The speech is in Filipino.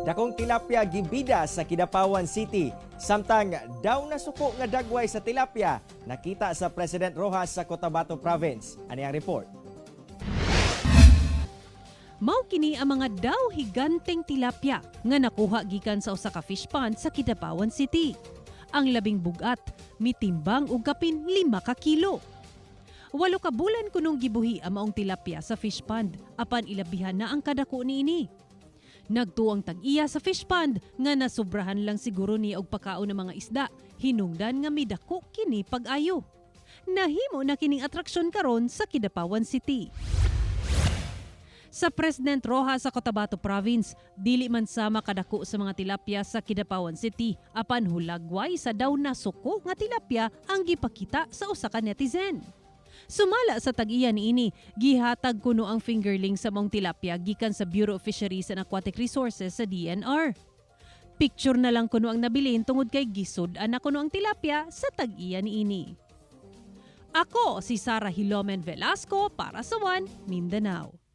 Dakong tilapia gibida sa Kidapawan City. Samtang daw nasuko nga dagway sa tilapia nakita sa President Roxas sa Cotabato Province. Ani ang report? Mao kini ang mga daw higanteng tilapia nga nakuha gikan sa usa ka fish pond sa Kidapawan City. Ang labing bugat mitimbang og kapin 5 ka kilo. 8 ka bulan kunong gibuhi ang maong tilapia sa fish pond apan ilabihan na ang kadako niini. Nagtuang tag-iya sa fish pond nga nasubrahan lang siguro ni og pagkaon ng mga isda, hinungdan nga midako kini pag-ayo. Nahimo na kining atraksyon karon sa Kidapawan City. Sa President Roxas sa Cotabato Province, dili man sama kadako sa mga tilapia sa Kidapawan City, apan hulagway sa daw nasuko nga tilapia ang gipakita sa usa ka netizen. Sumala sa tag-iya niini, gihatag kuno ang fingerling sa mong tilapia gikan sa Bureau of Fisheries and Aquatic Resources sa DNR. Picture na lang kuno ang nabilin tungod kay gisud-an na kuno ang tilapia sa tag-iya niini. Ako si Sara Hilomen Velasco para sa One Mindanao.